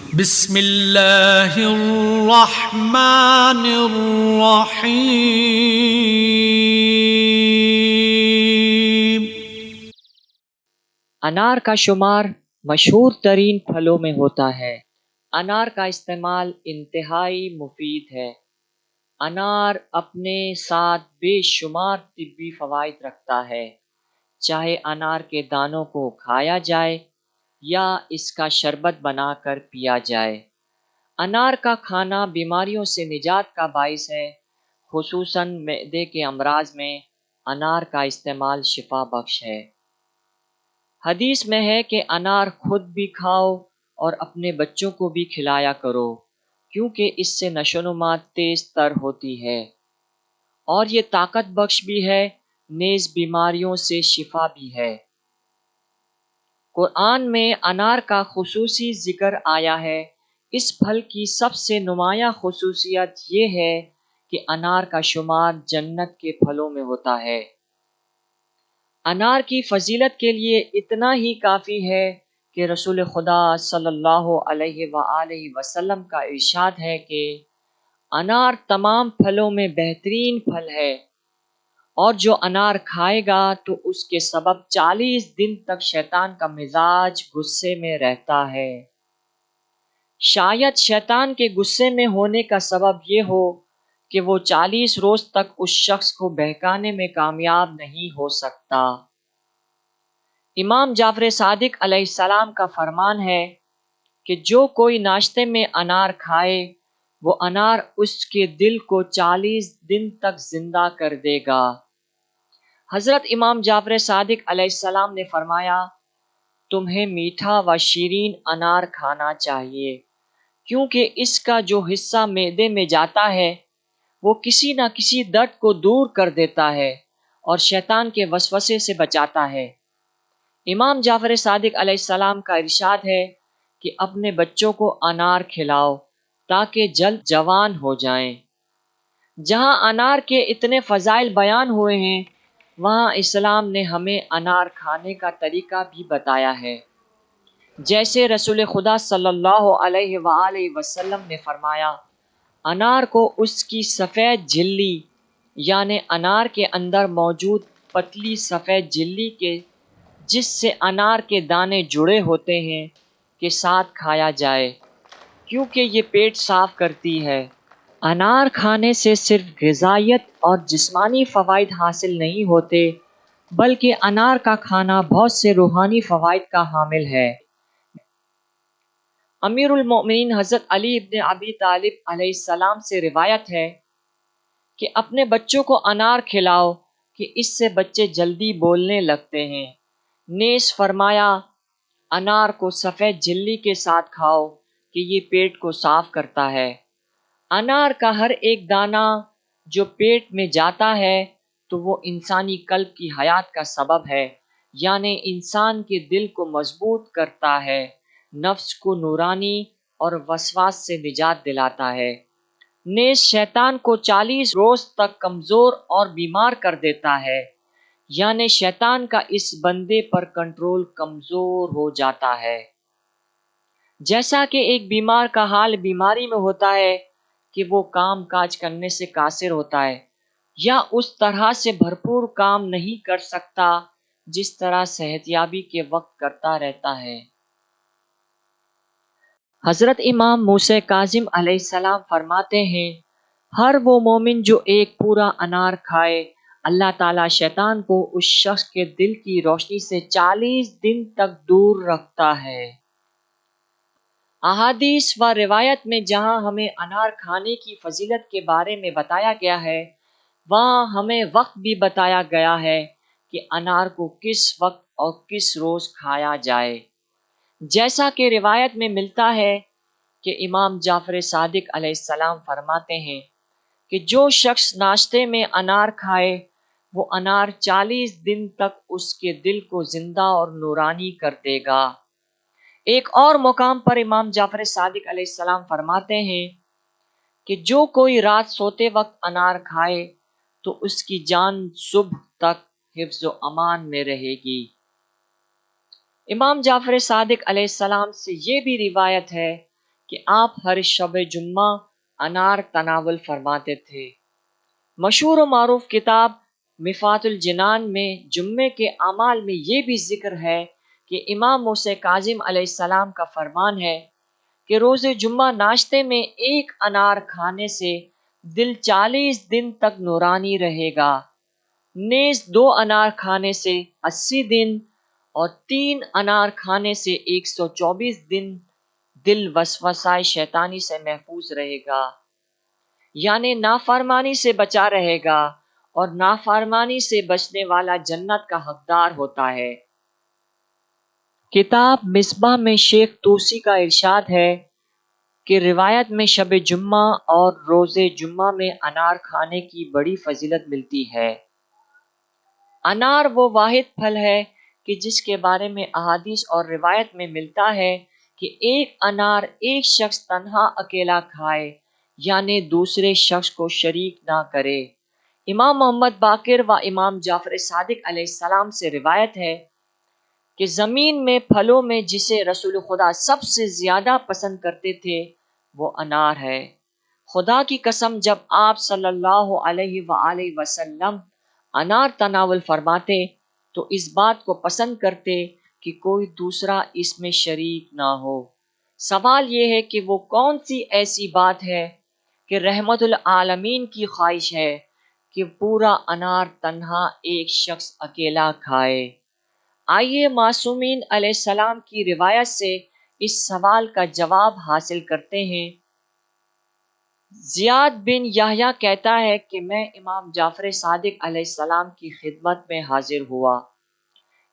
بسم اللہ الرحمن الرحیم۔ انار کا شمار مشہور ترین پھلوں میں ہوتا ہے۔ انار کا استعمال انتہائی مفید ہے۔ انار اپنے ساتھ بے شمار طبی فوائد رکھتا ہے، چاہے انار کے دانوں کو کھایا جائے یا اس کا شربت بنا کر پیا جائے۔ انار کا کھانا بیماریوں سے نجات کا باعث ہے، خصوصاً معدے کے امراض میں انار کا استعمال شفا بخش ہے۔ حدیث میں ہے کہ انار خود بھی کھاؤ اور اپنے بچوں کو بھی کھلایا کرو، کیونکہ اس سے نشو و نما تیز تر ہوتی ہے اور یہ طاقت بخش بھی ہے، نیز بیماریوں سے شفا بھی ہے۔ قرآن میں انار کا خصوصی ذکر آیا ہے۔ اس پھل کی سب سے نمایاں خصوصیت یہ ہے کہ انار کا شمار جنت کے پھلوں میں ہوتا ہے۔ انار کی فضیلت کے لیے اتنا ہی کافی ہے کہ رسول خدا صلی اللہ علیہ وآلہ وسلم کا ارشاد ہے کہ انار تمام پھلوں میں بہترین پھل ہے، اور جو انار کھائے گا تو اس کے سبب 40 دن تک شیطان کا مزاج غصے میں رہتا ہے۔ شاید شیطان کے غصے میں ہونے کا سبب یہ ہو کہ وہ 40 روز تک اس شخص کو بہکانے میں کامیاب نہیں ہو سکتا۔ امام جعفر صادق علیہ السلام کا فرمان ہے کہ جو کوئی ناشتے میں انار کھائے، وہ انار اس کے دل کو 40 دن تک زندہ کر دے گا۔ حضرت امام جعفر صادق علیہ السلام نے فرمایا، تمہیں میٹھا و شیرین انار کھانا چاہیے، کیونکہ اس کا جو حصہ معدے میں جاتا ہے وہ کسی نہ کسی درد کو دور کر دیتا ہے اور شیطان کے وسوسے سے بچاتا ہے۔ امام جعفر صادق علیہ السلام کا ارشاد ہے کہ اپنے بچوں کو انار کھلاؤ تاکہ جلد جوان ہو جائیں۔ جہاں انار کے اتنے فضائل بیان ہوئے ہیں، وہاں اسلام نے ہمیں انار کھانے کا طریقہ بھی بتایا ہے۔ جیسے رسول خدا صلی اللہ علیہ وآلہ وسلم نے فرمایا، انار کو اس کی سفید جھلی، یعنی انار کے اندر موجود پتلی سفید جھلی کے جس سے انار کے دانے جڑے ہوتے ہیں کے ساتھ کھایا جائے، کیونکہ یہ پیٹ صاف کرتی ہے۔ انار کھانے سے صرف غذائیت اور جسمانی فوائد حاصل نہیں ہوتے، بلکہ انار کا کھانا بہت سے روحانی فوائد کا حامل ہے۔ امیر المومنین حضرت علی ابن ابی طالب علیہ السلام سے روایت ہے کہ اپنے بچوں کو انار کھلاؤ کہ اس سے بچے جلدی بولنے لگتے ہیں۔ نیز فرمایا، انار کو سفید جھلی کے ساتھ کھاؤ کہ یہ پیٹ کو صاف کرتا ہے۔ انار کا ہر ایک دانہ جو پیٹ میں جاتا ہے تو وہ انسانی قلب کی حیات کا سبب ہے، یعنی انسان کے دل کو مضبوط کرتا ہے، نفس کو نورانی اور وسواس سے نجات دلاتا ہے، نیز شیطان کو 40 روز تک کمزور اور بیمار کر دیتا ہے، یعنی شیطان کا اس بندے پر کنٹرول کمزور ہو جاتا ہے۔ جیسا کہ ایک بیمار کا حال بیماری میں ہوتا ہے کہ وہ کام کاج کرنے سے قاصر ہوتا ہے یا اس طرح سے بھرپور کام نہیں کر سکتا جس طرح صحت یابی کے وقت کرتا رہتا ہے۔ حضرت امام موسیٰ کاظم علیہ السلام فرماتے ہیں، ہر وہ مومن جو ایک پورا انار کھائے، اللہ تعالیٰ شیطان کو اس شخص کے دل کی روشنی سے 40 دن تک دور رکھتا ہے۔ احادیث و روایت میں جہاں ہمیں انار کھانے کی فضیلت کے بارے میں بتایا گیا ہے، وہاں ہمیں وقت بھی بتایا گیا ہے کہ انار کو کس وقت اور کس روز کھایا جائے۔ جیسا کہ روایت میں ملتا ہے کہ امام جعفر صادق علیہ السلام فرماتے ہیں کہ جو شخص ناشتے میں انار کھائے، وہ انار 40 دن تک اس کے دل کو زندہ اور نورانی کر دے گا۔ ایک اور مقام پر امام جعفر صادق علیہ السلام فرماتے ہیں کہ جو کوئی رات سوتے وقت انار کھائے تو اس کی جان صبح تک حفظ و امان میں رہے گی۔ امام جعفر صادق علیہ السلام سے یہ بھی روایت ہے کہ آپ ہر شب جمعہ انار تناول فرماتے تھے۔ مشہور و معروف کتاب مفات الجنان میں جمعے کے اعمال میں یہ بھی ذکر ہے کہ امام موسیٰ کاظم علیہ السلام کا فرمان ہے کہ روز جمعہ ناشتے میں ایک انار کھانے سے دل 40 دن تک نورانی رہے گا، نیز 2 انار کھانے سے 80 دن اور 3 انار کھانے سے 124 دن دل وسوسہ شیطانی سے محفوظ رہے گا، یعنی نافرمانی سے بچا رہے گا، اور نافرمانی سے بچنے والا جنت کا حقدار ہوتا ہے۔ کتاب مصباح میں شیخ طوسی کا ارشاد ہے کہ روایت میں شب جمعہ اور روز جمعہ میں انار کھانے کی بڑی فضیلت ملتی ہے۔ انار وہ واحد پھل ہے کہ جس کے بارے میں احادیث اور روایت میں ملتا ہے کہ ایک انار ایک شخص تنہا اکیلا کھائے، یعنی دوسرے شخص کو شریک نہ کرے۔ امام محمد باقر و امام جعفر صادق علیہ السلام سے روایت ہے کہ زمین میں پھلوں میں جسے رسول خدا سب سے زیادہ پسند کرتے تھے وہ انار ہے۔ خدا کی قسم، جب آپ صلی اللہ علیہ وآلہ وسلم انار تناول فرماتے تو اس بات کو پسند کرتے کہ کوئی دوسرا اس میں شریک نہ ہو۔ سوال یہ ہے کہ وہ کون سی ایسی بات ہے کہ رحمت العالمین کی خواہش ہے کہ پورا انار تنہا ایک شخص اکیلا کھائے؟ آئیے معصومین علیہ السلام کی روایت سے اس سوال کا جواب حاصل کرتے ہیں۔ زیاد بن یحییٰ کہتا ہے کہ میں امام جعفر صادق علیہ السلام کی خدمت میں حاضر ہوا۔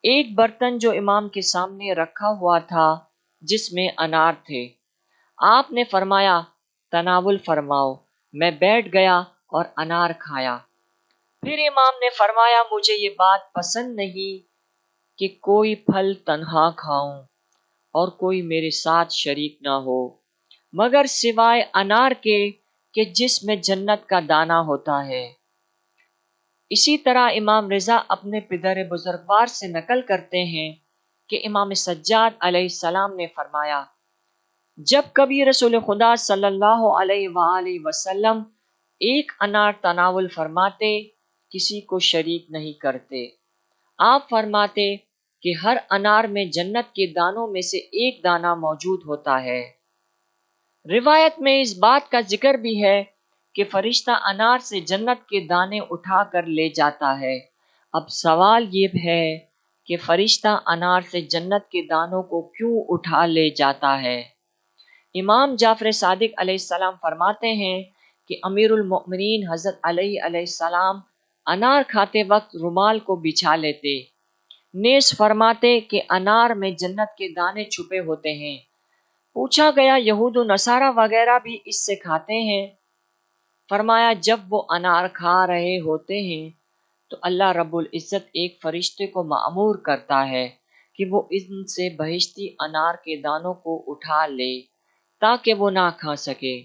ایک برتن جو امام کے سامنے رکھا ہوا تھا جس میں انار تھے، آپ نے فرمایا تناول فرماؤ۔ میں بیٹھ گیا اور انار کھایا۔ پھر امام نے فرمایا مجھے یہ بات پسند نہیں کہ کوئی پھل تنہا کھاؤں اور کوئی میرے ساتھ شریک نہ ہو، مگر سوائے انار کے کہ جس میں جنت کا دانہ ہوتا ہے۔ اسی طرح امام رضا اپنے پدر بزرگوار سے نقل کرتے ہیں کہ امام سجاد علیہ السلام نے فرمایا جب کبھی رسول خدا صلی اللہ علیہ وآلہ وسلم ایک انار تناول فرماتے کسی کو شریک نہیں کرتے۔ آپ فرماتے کہ ہر انار میں جنت کے دانوں میں سے ایک دانہ موجود ہوتا ہے۔ روایت میں اس بات کا ذکر بھی ہے کہ فرشتہ انار سے جنت کے دانے اٹھا کر لے جاتا ہے۔ اب سوال یہ ہے کہ فرشتہ انار سے جنت کے دانوں کو کیوں اٹھا لے جاتا ہے؟ امام جعفر صادق علیہ السلام فرماتے ہیں کہ امیر المؤمنین حضرت علی علیہ السلام انار کھاتے وقت رومال کو بچھا لیتے، نیز فرماتے کہ انار میں جنت کے دانے چھپے ہوتے ہیں۔ پوچھا گیا یہود و نصارہ وغیرہ بھی اس سے کھاتے ہیں؟ فرمایا جب وہ انار کھا رہے ہوتے ہیں تو اللہ رب العزت ایک فرشتے کو مأمور کرتا ہے کہ وہ ان سے بہشتی انار کے دانوں کو اٹھا لے تاکہ وہ نہ کھا سکے۔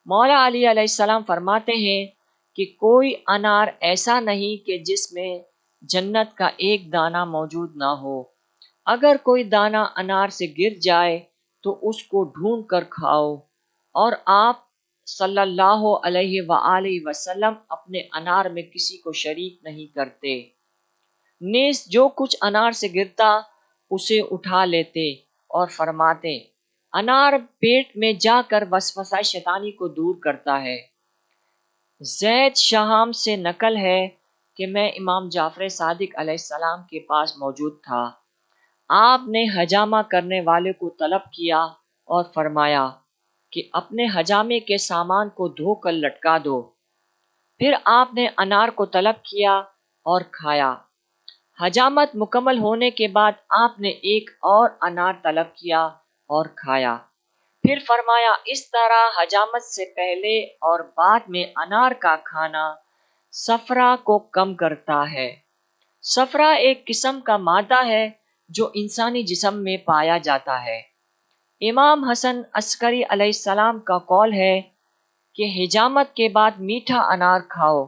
مولا علی علیہ السلام فرماتے ہیں کہ کوئی انار ایسا نہیں کہ جس میں جنت کا ایک دانہ موجود نہ ہو۔ اگر کوئی دانہ انار سے گر جائے تو اس کو ڈھونڈ کر کھاؤ، اور آپ صلی اللہ علیہ وآلہ وسلم اپنے انار میں کسی کو شریک نہیں کرتے، نیز جو کچھ انار سے گرتا اسے اٹھا لیتے اور فرماتے انار پیٹ میں جا کر وسوسہ شیطانی کو دور کرتا ہے۔ زید شہام سے نقل ہے کہ میں امام جعفر صادق علیہ السلام کے پاس موجود تھا۔ آپ نے حجامہ کرنے والے کو طلب کیا اور فرمایا کہ اپنے حجامے کے سامان کو دھو کر لٹکا دو۔ پھر آپ نے انار کو طلب کیا اور کھایا۔ حجامت مکمل ہونے کے بعد آپ نے ایک اور انار طلب کیا اور کھایا۔ پھر فرمایا اس طرح حجامت سے پہلے اور بعد میں انار کا کھانا صفرا کو کم کرتا ہے۔ صفرا ایک قسم کا مادہ ہے جو انسانی جسم میں پایا جاتا ہے۔ امام حسن عسکری علیہ السلام کا قول ہے کہ حجامت کے بعد میٹھا انار کھاؤ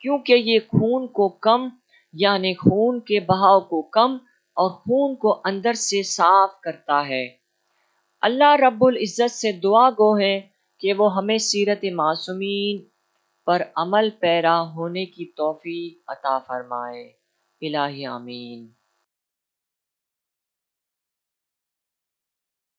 کیونکہ یہ خون کو کم، یعنی خون کے بہاؤ کو کم اور خون کو اندر سے صاف کرتا ہے۔ اللہ رب العزت سے دعا گو ہے کہ وہ ہمیں سیرت معصومین پر عمل پیرا ہونے کی توفیق عطا فرمائے۔ الہی آمین۔